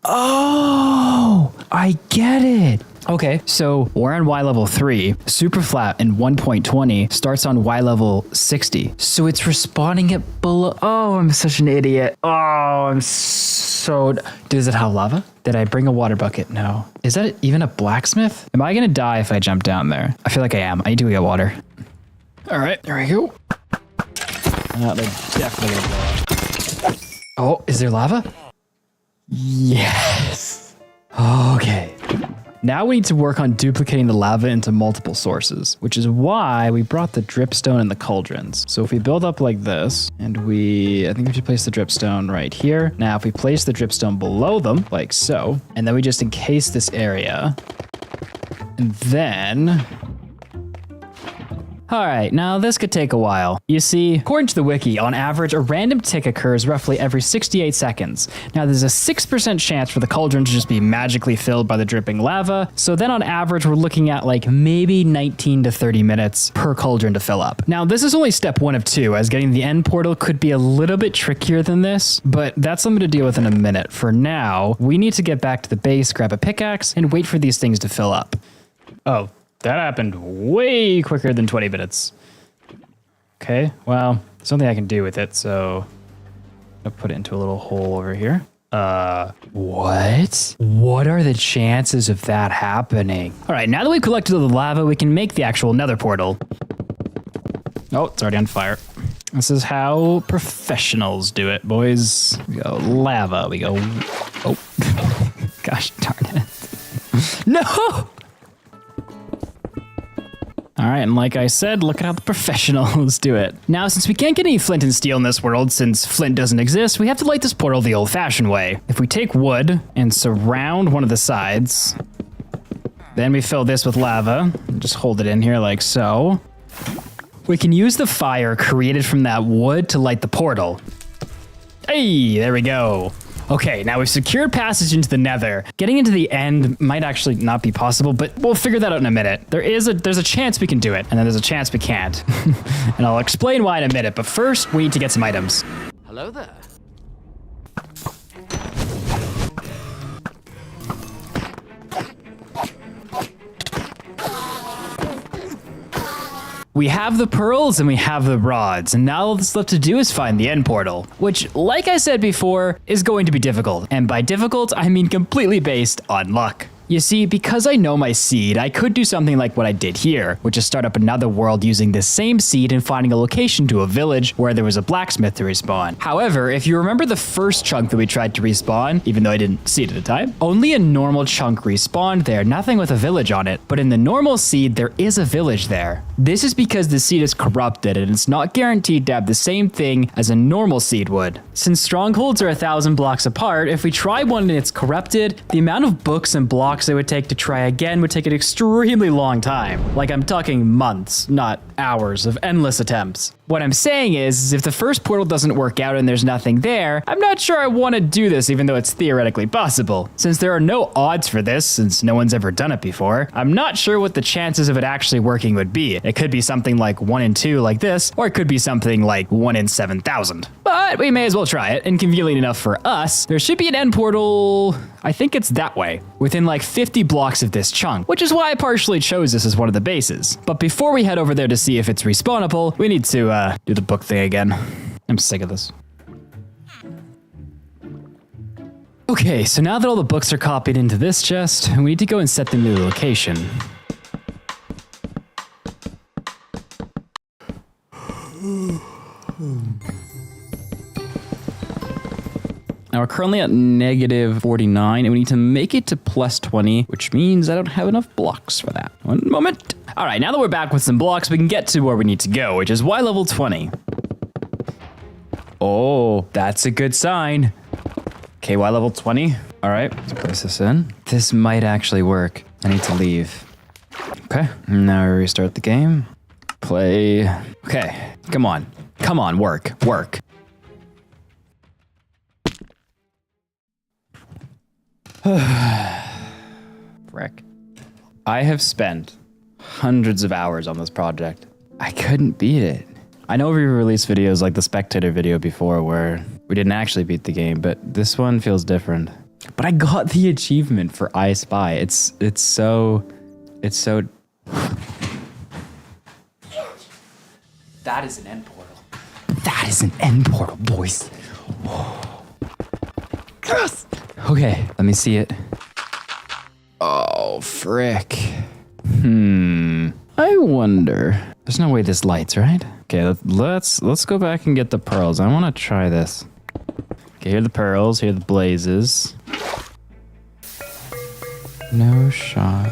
Oh, I get it. Okay, so we're on Y level 3. Super flat in 1.20 starts on Y level 60. So it's respawning it below. Oh, I'm such an idiot. Oh, I'm so... Does it have lava? Did I bring a water bucket? No. Is that even a blacksmith? Am I gonna die if I jump down there? I feel like I am. I need to go get water. All right, there we go. They're definitely gonna blow up. Oh, is there lava? Yes. Okay. Now we need to work on duplicating the lava into multiple sources, which is why we brought the dripstone and the cauldrons. So if we build up like this, and I think we should place the dripstone right here. Now, if we place the dripstone below them, like so, and then we just encase this area, and then... All right, now this could take a while. You see, according to the wiki, on average, a random tick occurs roughly every 68 seconds. Now there's a 6% chance for the cauldron to just be magically filled by the dripping lava. So then on average, we're looking at like maybe 19 to 30 minutes per cauldron to fill up. Now this is only step 1 of 2, as getting the end portal could be a little bit trickier than this, but that's something to deal with in a minute. For now, we need to get back to the base, grab a pickaxe, and wait for these things to fill up. Oh. That happened way quicker than 20 minutes. Okay, well, there's something I can do with it, so I'll put it into a little hole over here. What? What are the chances of that happening? All right, now that we've collected all the lava, we can make the actual nether portal. Oh, it's already on fire. This is how professionals do it, boys. We go lava, we go... Oh, gosh darn it. No! All right, and like I said, look at how the professionals do it. Now, since we can't get any flint and steel in this world, since flint doesn't exist, we have to light this portal the old-fashioned way. If we take wood and surround one of the sides, then we fill this with lava, and just hold it in here like so. We can use the fire created from that wood to light the portal. Hey, there we go. Okay, now we've secured passage into the nether. Getting into the end might actually not be possible, but we'll figure that out in a minute. There's a chance we can do it, and then there's a chance we can't. And I'll explain why in a minute, but first we need to get some items. Hello there. We have the pearls and we have the rods, and now all that's left to do is find the end portal, which, like I said before, is going to be difficult. And by difficult, I mean completely based on luck. You see, because I know my seed, I could do something like what I did here, which is start up another world using this same seed and finding a location to a village where there was a blacksmith to respawn. However, if you remember the first chunk that we tried to respawn, even though I didn't see it at the time, only a normal chunk respawned there, nothing with a village on it. But in the normal seed, there is a village there. This is because the seed is corrupted and it's not guaranteed to have the same thing as a normal seed would. Since strongholds are 1,000 blocks apart, if we try one and it's corrupted, the amount of books and blocks blocks it would take to try again would take an extremely long time. Like I'm talking months, not hours of endless attempts. What I'm saying is if the first portal doesn't work out and there's nothing there, I'm not sure I want to do this even though it's theoretically possible. Since there are no odds for this, since no one's ever done it before, I'm not sure what the chances of it actually working would be. It could be something like 1 in 2 like this, or it could be something like 1 in 7,000. But we may as well try it, and conveniently enough for us, there should be an end portal, I think it's that way, within like 50 blocks of this chunk, which is why I partially chose this as one of the bases. But before we head over there to see if it's respawnable, we need to do the book thing again. I'm sick of this. Okay, so now that all the books are copied into this chest, we need to go and set them to the location. Now we're currently at -49, and we need to make it to +20, which means I don't have enough blocks for that. One moment. All right, now that we're back with some blocks, we can get to where we need to go, which is Y level 20. Oh, that's a good sign. Okay, Y level 20. All right, let's place this in. This might actually work. I need to leave. Okay, now we restart the game. Play. Okay, come on. Come on, work. Frick. I have spent hundreds of hours on this project. I couldn't beat it. I know we released videos like the Spectator video before where we didn't actually beat the game, but this one feels different. But I got the achievement for I Spy. It's so... That is an end portal. That is an end portal, boys. Yes! Okay, let me see it. Oh, frick. I wonder. There's no way this lights, right? Okay, let's go back and get the pearls. I want to try this. Okay, here are the pearls. Here are the blazes. No shot.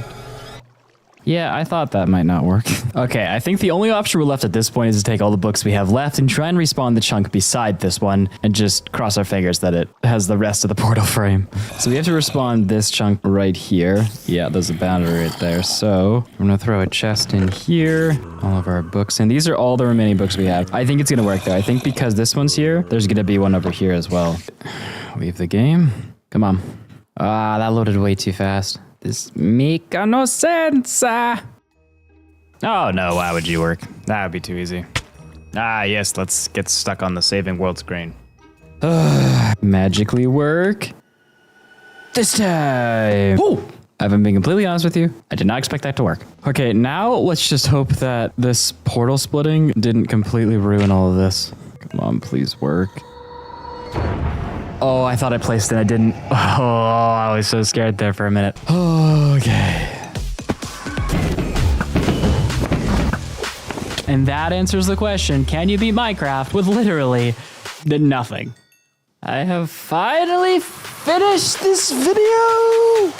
Yeah, I thought that might not work. Okay, I think the only option we're left at this point is to take all the books we have left and try and respawn the chunk beside this one and just cross our fingers that it has the rest of the portal frame. So we have to respawn this chunk right here. Yeah, there's a boundary right there. So I'm gonna throw a chest in here, all of our books, and these are all the remaining books we have. I think it's gonna work though. I think because this one's here, there's gonna be one over here as well. Leave the game. Come on. Ah, that loaded way too fast. This make no sense. Oh no, why would you work? That would be too easy. Ah, yes, let's get stuck on the saving world screen. Magically work. This time. Oh, if I'm being completely honest with you, I did not expect that to work. Okay, now let's just hope that this portal splitting didn't completely ruin all of this. Come on, please work. Oh, I thought I placed it. I didn't. Oh, I was so scared there for a minute. Okay. And that answers the question, can you beat Minecraft with literally nothing? I have finally finished this video.